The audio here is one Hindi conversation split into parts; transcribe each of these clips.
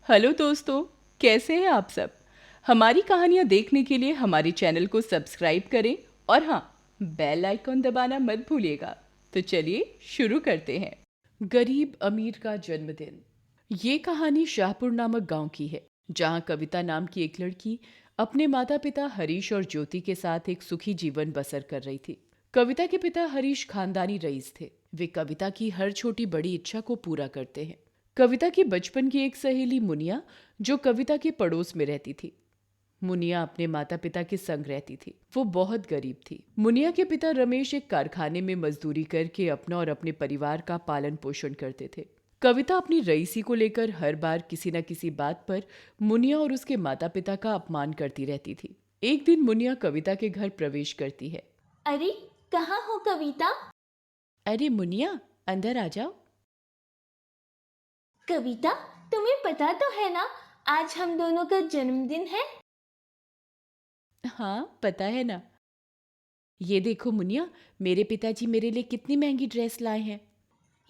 हेलो दोस्तों, कैसे हैं आप सब। हमारी कहानियाँ देखने के लिए हमारे चैनल को सब्सक्राइब करें और हाँ, बेल आइकॉन दबाना मत भूलिएगा। तो चलिए शुरू करते हैं। गरीब अमीर का जन्मदिन। ये कहानी शाहपुर नामक गांव की है, जहां कविता नाम की एक लड़की अपने माता पिता हरीश और ज्योति के साथ एक सुखी जीवन बसर कर रही थी। कविता के पिता हरीश खानदानी रईस थे। वे कविता की हर छोटी बड़ी इच्छा को पूरा करते हैं। कविता की बचपन की एक सहेली मुनिया, जो कविता के पड़ोस में रहती थी। मुनिया अपने माता पिता के संग रहती थी। वो बहुत गरीब थी। मुनिया के पिता रमेश एक कारखाने में मजदूरी करके अपना और अपने परिवार का पालन पोषण करते थे। कविता अपनी रईसी को लेकर हर बार किसी न किसी बात पर मुनिया और उसके माता पिता का अपमान करती रहती थी। एक दिन मुनिया कविता के घर प्रवेश करती है। अरे, कहाँ हो कविता? अरे मुनिया, अंदर आ जाओ। कविता, तुम्हें पता तो है ना, आज हम दोनों का जन्मदिन है। हाँ, पता है ना। ये देखो मुनिया, मेरे पिताजी मेरे लिए कितनी महंगी ड्रेस लाए हैं।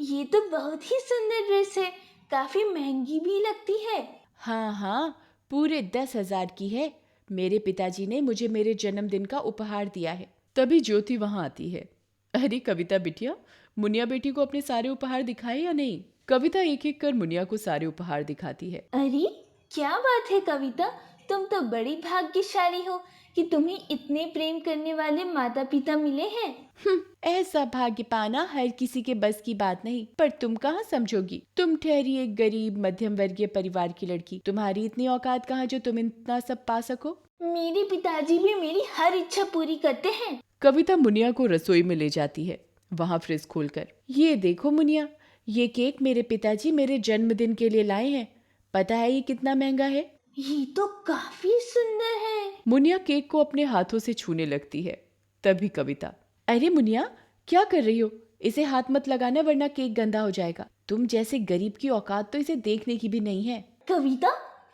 ये तो बहुत ही सुंदर ड्रेस है, काफी महंगी भी लगती है। हाँ हाँ, पूरे 10,000 की है। मेरे पिताजी ने मुझे मेरे जन्मदिन का उपहार दिया है। तभी ज्योति वहां आती है। अरे कविता बिटिया, मुनिया बेटी को अपने सारे उपहार दिखाए या नहीं। कविता एक एक कर मुनिया को सारे उपहार दिखाती है। अरे, क्या बात है कविता, तुम तो बड़ी भाग्यशाली हो कि तुम्हें इतने प्रेम करने वाले माता पिता मिले हैं। ऐसा भाग्य पाना हर किसी के बस की बात नहीं, पर तुम कहाँ समझोगी। तुम ठहरी एक गरीब मध्यम वर्गीय परिवार की लड़की। तुम्हारी इतनी औकात कहाँ जो तुम इतना सब पा सको। मेरे पिताजी भी मेरी हर इच्छा पूरी करते हैं। कविता मुनिया को रसोई में ले जाती है, वहां फ्रिज खोलकर। ये देखो मुनिया, ये केक मेरे पिताजी मेरे जन्मदिन के लिए लाए हैं। पता है ये कितना महंगा है। ये तो काफी सुंदर है। मुनिया केक को अपने हाथों से छूने लगती है। तभी कविता, अरे मुनिया, क्या कर रही हो। इसे हाथ मत लगाना वरना केक गंदा हो जाएगा। तुम जैसे गरीब की औकात तो इसे देखने की भी नहीं है। कविता,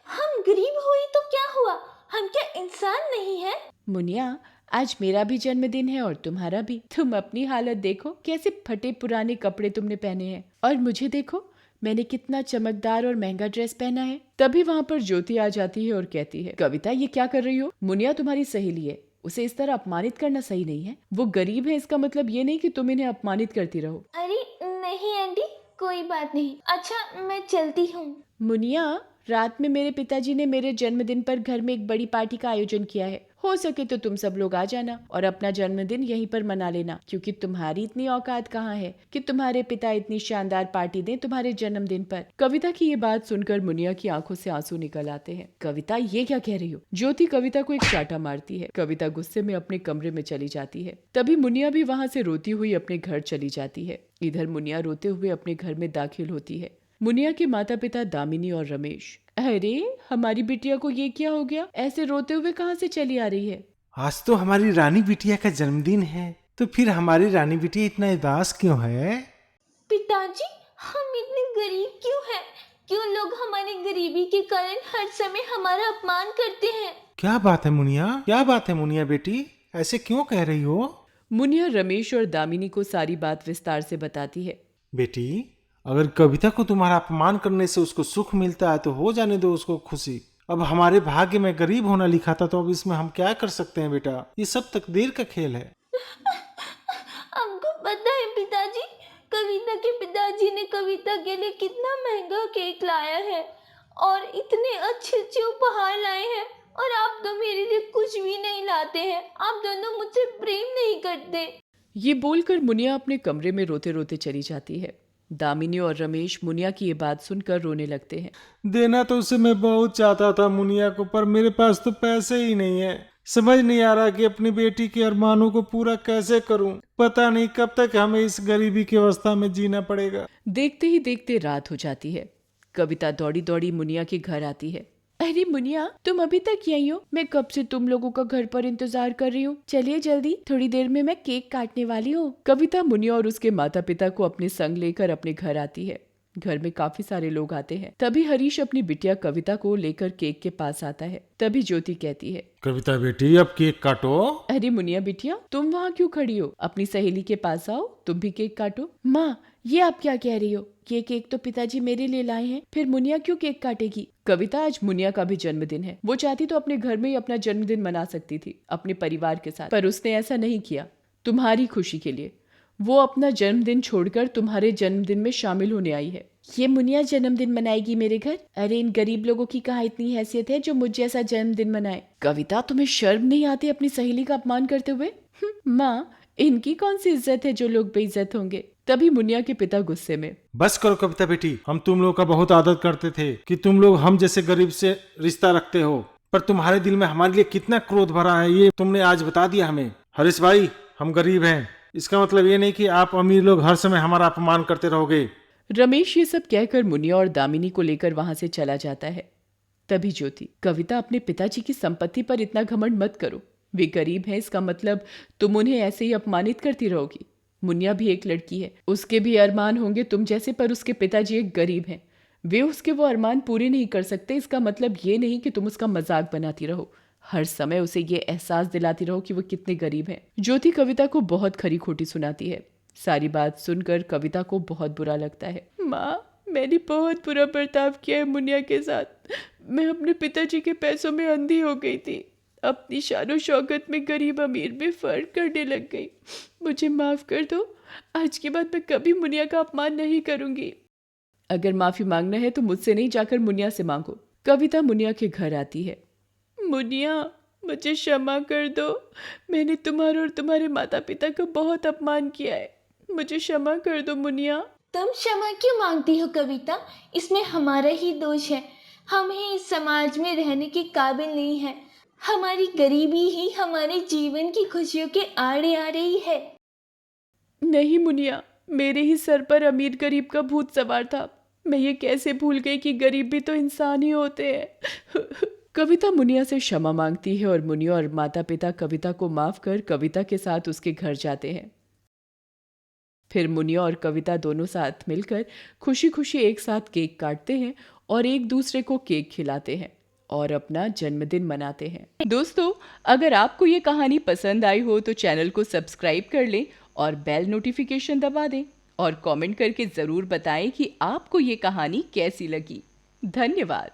हम गरीब हुए तो क्या हुआ, हम क्या इंसान नहीं है? मुनिया, आज मेरा भी जन्मदिन है और तुम्हारा भी। तुम अपनी हालत देखो, कैसे फटे पुराने कपड़े तुमने पहने हैं, और मुझे देखो, मैंने कितना चमकदार और महंगा ड्रेस पहना है। तभी वहाँ पर ज्योति आ जाती है और कहती है, कविता ये क्या कर रही हो। मुनिया तुम्हारी सहेली है, उसे इस तरह अपमानित करना सही नहीं है। वो गरीब है, इसका मतलब ये नहीं कि तुम इन्हें अपमानित करती रहो। अरे नहीं आंटी, कोई बात नहीं। अच्छा, मैं चलती हूँ। मुनिया, रात में मेरे पिताजी ने मेरे जन्मदिन पर घर में एक बड़ी पार्टी का आयोजन किया है। हो सके तो तुम सब लोग आ जाना और अपना जन्मदिन यहीं पर मना लेना, क्योंकि तुम्हारी इतनी औकात कहाँ है कि तुम्हारे पिता इतनी शानदार पार्टी दें तुम्हारे जन्मदिन पर। कविता की ये बात सुनकर मुनिया की आंखों से आंसू निकल आते हैं। कविता, ये क्या कह रही हो। ज्योति कविता को एक चाटा मारती है। कविता गुस्से में अपने कमरे में चली जाती है। तभी मुनिया भी वहां से रोती हुई अपने घर चली जाती है। इधर मुनिया रोते हुए अपने घर में दाखिल होती है। मुनिया के माता पिता दामिनी और रमेश, अरे हमारी बिटिया को ये क्या हो गया, ऐसे रोते हुए कहाँ से चली आ रही है। आज तो हमारी रानी बिटिया का जन्मदिन है, तो फिर हमारी रानी बिटिया इतना उदास क्यों है? पिताजी, हम इतने गरीब क्यों हैं? क्यों लोग हमारी गरीबी के कारण हर समय हमारा अपमान करते हैं? क्या बात है मुनिया, क्या बात है मुनिया बेटी, ऐसे क्यों कह रही हो? मुनिया रमेश और दामिनी को सारी बात विस्तार से बताती है। बेटी, अगर कविता को तुम्हारा अपमान करने से उसको सुख मिलता है तो हो जाने दो उसको खुशी। अब हमारे भाग्य में गरीब होना लिखा था, तो अब इसमें हम क्या कर सकते हैं बेटा, ये सब तकदीर का खेल है। आपको पता है पिताजी, कविता के पिताजी ने कविता के लिए कितना महंगा केक लाया है और इतने अच्छे अच्छे उपहार लाए हैं, और आप तो मेरे लिए कुछ भी नहीं लाते हैं। आप दोनों मुझसे प्रेम नहीं करते। ये बोलकर मुनिया अपने कमरे में रोते रोते चली जाती है। दामिनी और रमेश मुनिया की ये बात सुनकर रोने लगते हैं। देना तो उसे मैं बहुत चाहता था मुनिया को, पर मेरे पास तो पैसे ही नहीं है। समझ नहीं आ रहा कि अपनी बेटी के अरमानों को पूरा कैसे करूं। पता नहीं कब तक हमें इस गरीबी की अवस्था में जीना पड़ेगा। देखते ही देखते रात हो जाती है। कविता दौड़ी दौड़ी मुनिया के घर आती है। अरे मुनिया, तुम अभी तक यहीं हो। मैं कब से तुम लोगों का घर पर इंतजार कर रही हूँ। चलिए जल्दी, थोड़ी देर में मैं केक काटने वाली हूँ। कविता मुनिया और उसके माता पिता को अपने संग लेकर अपने घर आती है। घर में काफी सारे लोग आते हैं। तभी हरीश अपनी बिटिया कविता को लेकर केक के पास आता है। तभी ज्योति कहती है, कविता बेटी, अब केक काटो। अरे मुनिया बिटिया, तुम वहाँ क्यों खड़ी हो, अपनी सहेली के पास आओ, तुम भी केक काटो। माँ, ये आप क्या कह रही हो? ये केक तो पिताजी मेरे लिए लाए हैं, फिर मुनिया क्यों केक काटेगी? कविता, आज मुनिया का भी जन्मदिन है। वो चाहती तो अपने घर में ही अपना जन्मदिन मना सकती थी अपने परिवार के साथ, पर उसने ऐसा नहीं किया। तुम्हारी खुशी के लिए वो अपना जन्मदिन छोड़कर तुम्हारे जन्मदिन में शामिल होने आई है। ये मुनिया जन्मदिन मनाएगी मेरे घर? अरे इन गरीब लोगों की कहाँ इतनी हैसियत है जो मुझ जैसा जन्मदिन मनाए? कविता, तुम्हें शर्म नहीं आती अपनी सहेली का अपमान करते हुए? माँ, इनकी कौन सी इज्जत है जो लोग बेइज्जत होंगे? तभी मुनिया के पिता गुस्से में, बस करो कविता बेटी, हम तुम लोग का बहुत आदर करते थे कि तुम लोग हम जैसे गरीब से रिश्ता रखते हो, पर तुम्हारे दिल में हमारे लिए कितना क्रोध भरा है ये तुमने आज बता दिया हमें। हरीश भाई, हम गरीब हैं, इसका मतलब ये नहीं कि आप अमीर लोग हर समय हमारा अपमान करते रहोगे। रमेश ये सब कहकर मुनिया और दामिनी को लेकर वहां से चला जाता है। तभी ज्योति, कविता, अपने पिताजी की संपत्ति पर इतना घमंड मत करो। वे गरीब हैं, इसका मतलब तुम उन्हें ऐसे ही अपमानित करती रहोगी। मुनिया भी एक लड़की है, उसके भी अरमान होंगे तुम जैसे, पर उसके पिताजी एक गरीब हैं। वे उसके वो अरमान पूरे नहीं कर सकते। इसका मतलब ये नहीं कि तुम उसका मजाक बनाती रहो, हर समय उसे ये एहसास दिलाती रहो कि वो कितने गरीब हैं। ज्योति कविता को बहुत खरी खोटी सुनाती है। सारी बात सुनकर कविता को बहुत बुरा लगता है। माँ, मैंने बहुत बुरा बर्ताव किया है मुनिया के साथ। मैं अपने पिताजी के पैसों में अंधी हो गई थी, अपनी शान और शौकत में गरीब अमीर में फर्क करने लग गई। मुझे माफ कर दो, आज के बाद मैं कभी मुनिया का अपमान नहीं करूंगी। अगर माफी मांगना है तो मुझसे नहीं, जाकर मुनिया से मांगो। कविता मुनिया के घर आती है। मुनिया, मुझे क्षमा कर दो, मैंने तुम्हारे और तुम्हारे माता पिता का बहुत अपमान किया है, मुझे क्षमा कर दो मुनिया। तुम क्षमा क्यों मांगती हो कविता? इसमें हमारा ही दोष है। हम ही इस समाज में रहने के काबिल नहीं है। हमारी गरीबी ही हमारे जीवन की खुशियों के आड़े आ रही है। नहीं मुनिया, मेरे ही सर पर अमीर गरीब का भूत सवार था। मैं ये कैसे भूल गई कि गरीब भी तो इंसान ही होते हैं। कविता मुनिया से क्षमा मांगती है और मुनिया और माता पिता कविता को माफ कर कविता के साथ उसके घर जाते हैं। फिर मुनिया और कविता दोनों साथ मिलकर खुशी खुशी एक साथ केक काटते हैं और एक दूसरे को केक खिलाते हैं और अपना जन्मदिन मनाते हैं। दोस्तों, अगर आपको ये कहानी पसंद आई हो तो चैनल को सब्सक्राइब कर लें और बेल नोटिफिकेशन दबा दें और कमेंट करके ज़रूर बताएं कि आपको ये कहानी कैसी लगी। धन्यवाद।